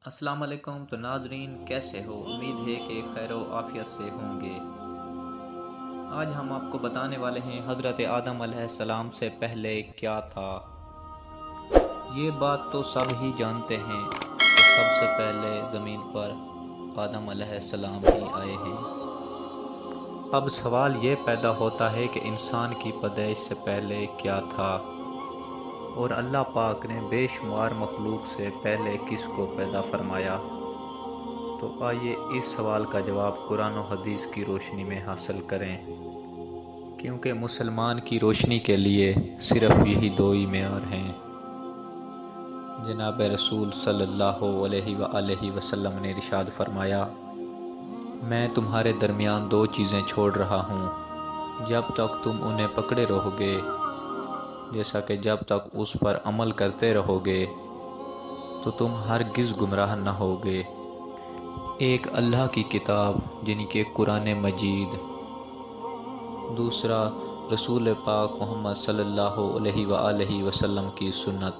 السلام علیکم۔ تو ناظرین کیسے ہو؟ امید ہے کہ خیر و عافیت سے ہوں گے۔ آج ہم آپ کو بتانے والے ہیں حضرت آدم علیہ السلام سے پہلے کیا تھا۔ یہ بات تو سب ہی جانتے ہیں کہ سب سے پہلے زمین پر آدم علیہ السلام ہی آئے ہیں۔ اب سوال یہ پیدا ہوتا ہے کہ انسان کی پیدائش سے پہلے کیا تھا، اور اللہ پاک نے بے شمار مخلوق سے پہلے کس کو پیدا فرمایا؟ تو آئیے اس سوال کا جواب قرآن و حدیث کی روشنی میں حاصل کریں، کیونکہ مسلمان کی روشنی کے لیے صرف یہی دو ہی معیار ہیں۔ جناب رسول صلی اللہ علیہ وآلہ وسلم نے ارشاد فرمایا، میں تمہارے درمیان دو چیزیں چھوڑ رہا ہوں، جب تک تم انہیں پکڑے رہو گے، جیسا کہ جب تک اس پر عمل کرتے رہو گے تو تم ہرگز گمراہ نہ ہوگے۔ ایک اللہ کی کتاب جن کہ قرآن مجید، دوسرا رسول پاک محمد صلی اللہ علیہ وآلہ وسلم کی سنت۔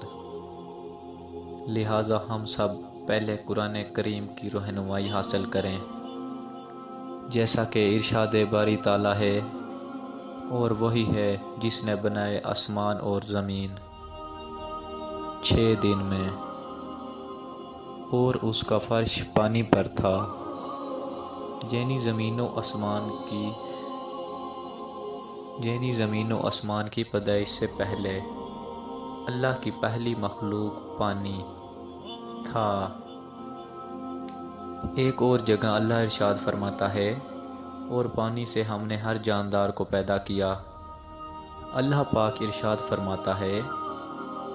لہٰذا ہم سب پہلے قرآن کریم کی رہنمائی حاصل کریں، جیسا کہ ارشاد باری تعالیٰ ہے، اور وہی ہے جس نے بنائے آسمان اور زمین 6 دن میں، اور اس کا فرش پانی پر تھا۔ یعنی زمین و آسمان کی پیدائش سے پہلے اللہ کی پہلی مخلوق پانی تھا۔ ایک اور جگہ اللہ ارشاد فرماتا ہے، اور پانی سے ہم نے ہر جاندار کو پیدا کیا۔ اللہ پاک ارشاد فرماتا ہے،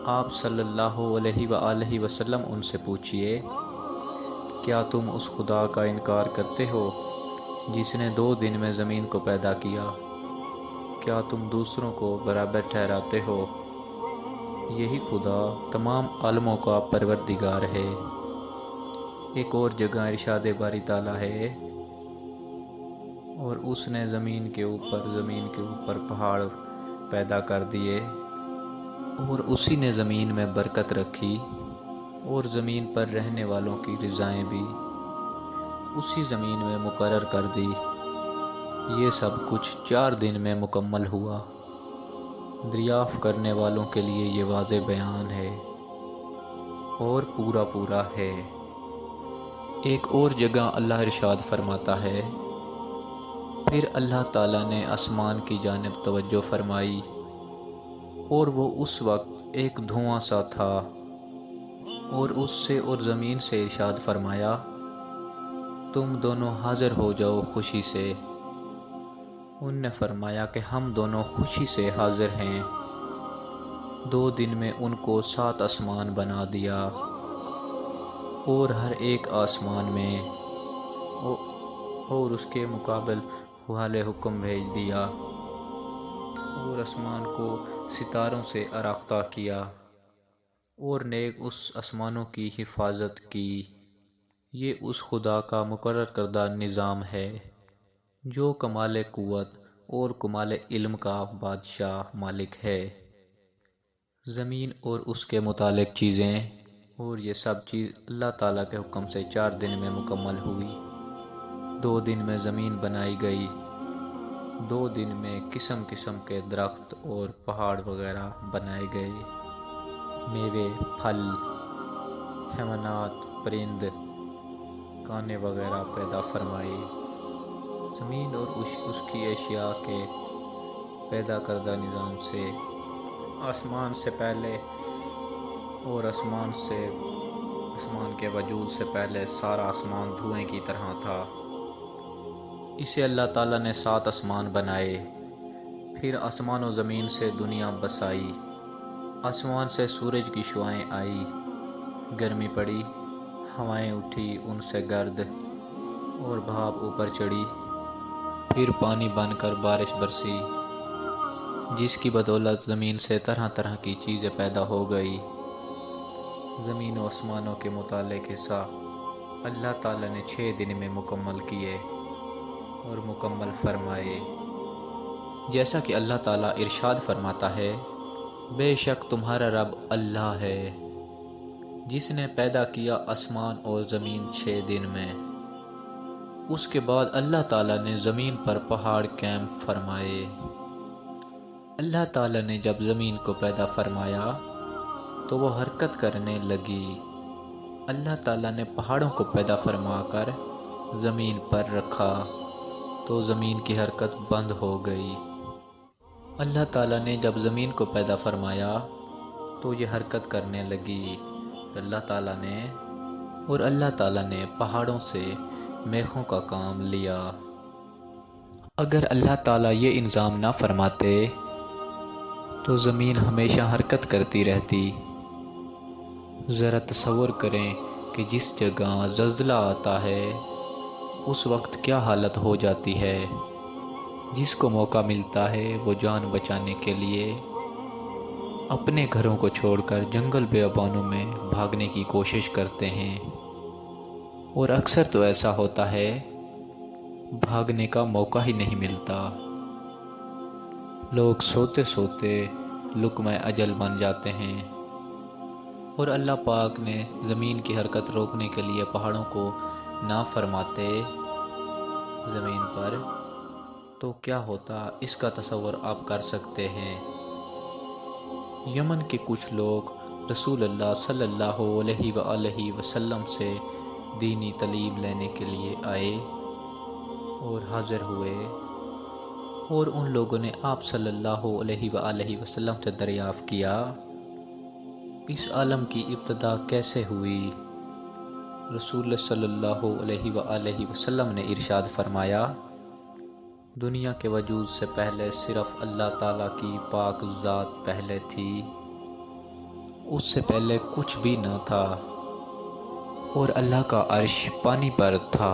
آپ صلی اللہ علیہ وآلہ وسلم ان سے پوچھئے، کیا تم اس خدا کا انکار کرتے ہو جس نے 2 دن میں زمین کو پیدا کیا؟ کیا تم دوسروں کو برابر ٹھہراتے ہو؟ یہی خدا تمام عالموں کا پروردگار ہے۔ ایک اور جگہ ارشاد باری تعالیٰ ہے، اور اس نے زمین کے اوپر پہاڑ پیدا کر دیے، اور اسی نے زمین میں برکت رکھی، اور زمین پر رہنے والوں کی غذائیں بھی اسی زمین میں مقرر کر دی۔ یہ سب کچھ 4 دن میں مکمل ہوا۔ دریافت کرنے والوں کے لیے یہ واضح بیان ہے اور پورا ہے۔ ایک اور جگہ اللہ ارشاد فرماتا ہے، پھر اللہ تعالیٰ نے آسمان کی جانب توجہ فرمائی، اور وہ اس وقت ایک دھواں سا تھا، اور اس سے اور زمین سے ارشاد فرمایا، تم دونوں حاضر ہو جاؤ خوشی سے۔ ان نے فرمایا کہ ہم دونوں خوشی سے حاضر ہیں۔ 2 دن میں ان کو 7 آسمان بنا دیا، اور ہر ایک آسمان میں اور اس کے مقابل والے حکم بھیج دیا، اور آسمان کو ستاروں سے آراستہ کیا، اور نیک اس آسمانوں کی حفاظت کی۔ یہ اس خدا کا مقرر کردہ نظام ہے جو کمال قوت اور کمال علم کا بادشاہ مالک ہے۔ زمین اور اس کے متعلق چیزیں، اور یہ سب چیز اللہ تعالیٰ کے حکم سے 4 دن میں مکمل ہوئی۔ 2 دن میں زمین بنائی گئی، 2 دن میں قسم قسم کے درخت اور پہاڑ وغیرہ بنائے گئے، میوے، پھل، حیوانات، پرند کانے وغیرہ پیدا فرمائے۔ زمین اور اس کی اشیاء کے پیدا کردہ نظام سے آسمان سے پہلے اور آسمان کے وجود سے پہلے سارا آسمان دھوئیں کی طرح تھا۔ اسے اللہ تعالیٰ نے 7 آسمان بنائے، پھر آسمان و زمین سے دنیا بسائی۔ آسمان سے سورج کی شعاعیں آئی، گرمی پڑی، ہوائیں اٹھی، ان سے گرد اور بھاپ اوپر چڑھی، پھر پانی بن کر بارش برسی، جس کی بدولت زمین سے طرح طرح کی چیزیں پیدا ہو گئی۔ زمین و آسمانوں کے متعلق حصہ اللہ تعالیٰ نے 6 دن میں مکمل کیے اور مکمل فرمائے۔ جیسا کہ اللہ تعالیٰ ارشاد فرماتا ہے، بے شک تمہارا رب اللہ ہے، جس نے پیدا کیا آسمان اور زمین 6 دن میں۔ اس کے بعد اللہ تعالیٰ نے زمین پر پہاڑ قائم فرمائے۔ اللہ تعالیٰ نے جب زمین کو پیدا فرمایا تو وہ حرکت کرنے لگی۔ اللہ تعالیٰ نے پہاڑوں کو پیدا فرما کر زمین پر رکھا تو زمین کی حرکت بند ہو گئی۔ اللہ تعالیٰ نے جب زمین کو پیدا فرمایا تو یہ حرکت کرنے لگی۔ اللہ تعالیٰ نے پہاڑوں سے میخوں کا کام لیا۔ اگر اللہ تعالیٰ یہ انظام نہ فرماتے تو زمین ہمیشہ حرکت کرتی رہتی۔ ذرا تصور کریں کہ جس جگہ زلزلہ آتا ہے اس وقت کیا حالت ہو جاتی ہے۔ جس کو موقع ملتا ہے وہ جان بچانے کے لیے اپنے گھروں کو چھوڑ کر جنگل بیابانوں میں بھاگنے کی کوشش کرتے ہیں، اور اکثر تو ایسا ہوتا ہے بھاگنے کا موقع ہی نہیں ملتا۔ لوگ سوتے سوتے لقمہ اجل بن جاتے ہیں، اور اللہ پاک نے زمین کی حرکت روکنے کے لیے پہاڑوں کو نہ فرماتے زمین پر تو کیا ہوتا، اس کا تصور آپ کر سکتے ہیں۔ یمن کے کچھ لوگ رسول اللہ صلی اللہ علیہ وآلہ وسلم سے دینی تعلیم لینے کے لیے آئے اور حاضر ہوئے، اور ان لوگوں نے آپ صلی اللہ علیہ وآلہ وسلم سے دریافت کیا اس عالم کی ابتدا کیسے ہوئی۔ رسول صلی اللہ علیہ وآلہ وسلم نے ارشاد فرمایا، دنیا کے وجود سے پہلے صرف اللہ تعالیٰ کی پاک ذات پہلے تھی، اس سے پہلے کچھ بھی نہ تھا، اور اللہ کا عرش پانی پر تھا۔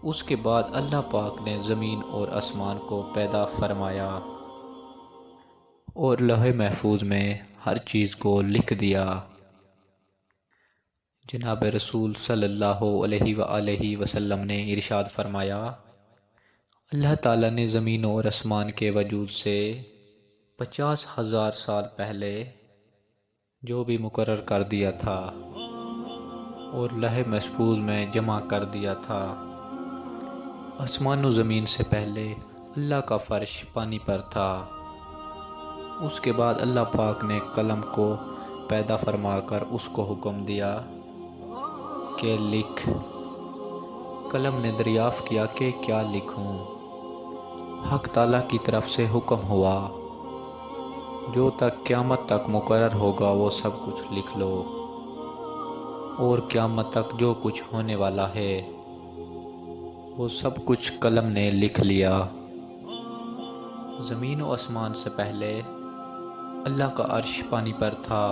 اس کے بعد اللہ پاک نے زمین اور آسمان کو پیدا فرمایا اور لوح محفوظ میں ہر چیز کو لکھ دیا۔ جناب رسول صلی اللہ علیہ وآلہ وسلم نے ارشاد فرمایا، اللہ تعالیٰ نے زمین اور آسمان کے وجود سے 50,000 سال پہلے جو بھی مقرر کر دیا تھا اور لوح محفوظ میں جمع کر دیا تھا۔ آسمان و زمین سے پہلے اللہ کا فرش پانی پر تھا۔ اس کے بعد اللہ پاک نے قلم کو پیدا فرما کر اس کو حکم دیا کہ لکھ۔ قلم نے دریافت کیا کہ کیا لکھوں۔ حق تعالیٰ کی طرف سے حکم ہوا، جو تک قیامت تک مقرر ہوگا وہ سب کچھ لکھ لو، اور قیامت تک جو کچھ ہونے والا ہے وہ سب کچھ قلم نے لکھ لیا۔ زمین و آسمان سے پہلے اللہ کا عرش پانی پر تھا۔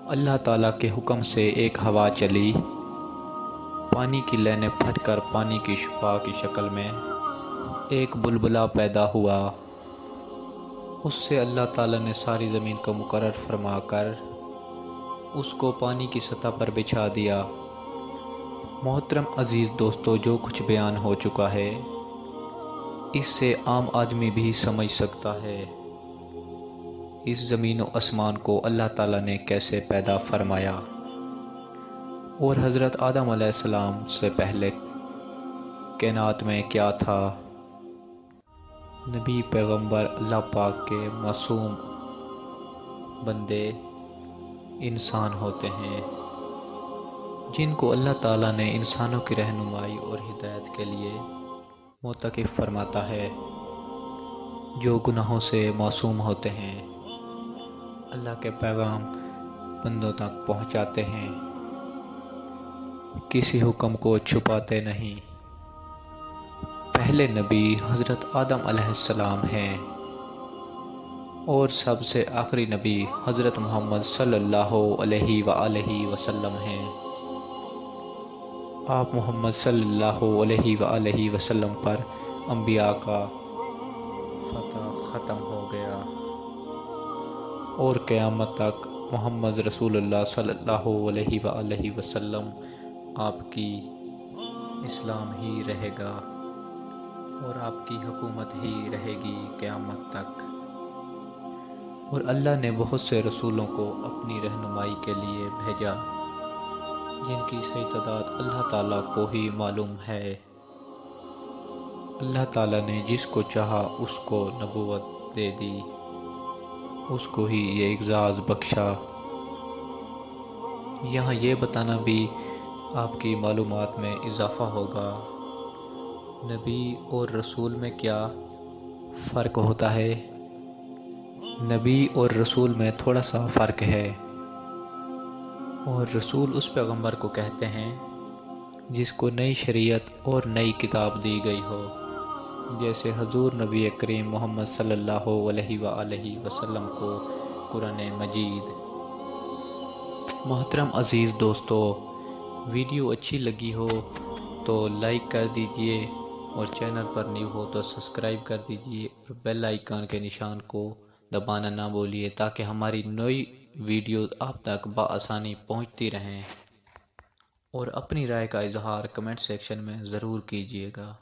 اللہ تعالیٰ کے حکم سے ایک ہوا چلی، پانی کی لہریں پھٹ کر پانی کی شعاع کی شکل میں ایک بلبلہ پیدا ہوا۔ اس سے اللہ تعالیٰ نے ساری زمین کو مقرر فرما کر اس کو پانی کی سطح پر بچھا دیا۔ محترم عزیز دوستو، جو کچھ بیان ہو چکا ہے اس سے عام آدمی بھی سمجھ سکتا ہے اس زمین و آسمان کو اللہ تعالیٰ نے کیسے پیدا فرمایا، اور حضرت آدم علیہ السلام سے پہلے کائنات میں کیا تھا۔ نبی پیغمبر اللہ پاک کے معصوم بندے انسان ہوتے ہیں جن کو اللہ تعالیٰ نے انسانوں کی رہنمائی اور ہدایت کے لیے متعارف فرماتا ہے۔ جو گناہوں سے معصوم ہوتے ہیں اللہ کے پیغام بندوں تک پہنچاتے ہیں، کسی حکم کو چھپاتے نہیں۔ پہلے نبی حضرت آدم علیہ السلام ہیں، اور سب سے آخری نبی حضرت محمد صلی اللہ علیہ وآلہ وسلم ہیں۔ آپ محمد صلی اللہ علیہ وآلہ وسلم پر انبیاء کا فتح ختم ہو گیا، اور قیامت تک محمد رسول اللہ صلی اللہ علیہ وآلہ وسلم آپ کی اسلام ہی رہے گا، اور آپ کی حکومت ہی رہے گی قیامت تک۔ اور اللہ نے بہت سے رسولوں کو اپنی رہنمائی کے لیے بھیجا، جن کی صحیح تعداد اللہ تعالیٰ کو ہی معلوم ہے۔ اللہ تعالیٰ نے جس کو چاہا اس کو نبوت دے دی، اس کو ہی یہ اعزاز بخشا۔ یہاں یہ بتانا بھی آپ کی معلومات میں اضافہ ہوگا، نبی اور رسول میں کیا فرق ہوتا ہے۔ نبی اور رسول میں تھوڑا سا فرق ہے، اور رسول اس پیغمبر کو کہتے ہیں جس کو نئی شریعت اور نئی کتاب دی گئی ہو، جیسے حضور نبی کریم محمد صلی اللہ علیہ وآلہ وسلم کو قرآن مجید۔ محترم عزیز دوستو، ویڈیو اچھی لگی ہو تو لائک کر دیجئے، اور چینل پر نیو ہو تو سبسکرائب کر دیجئے، اور بیل آئیکن کے نشان کو دبانا نہ بھولیے تاکہ ہماری نئی ویڈیو آپ تک بآسانی پہنچتی رہیں، اور اپنی رائے کا اظہار کمنٹ سیکشن میں ضرور کیجیے گا۔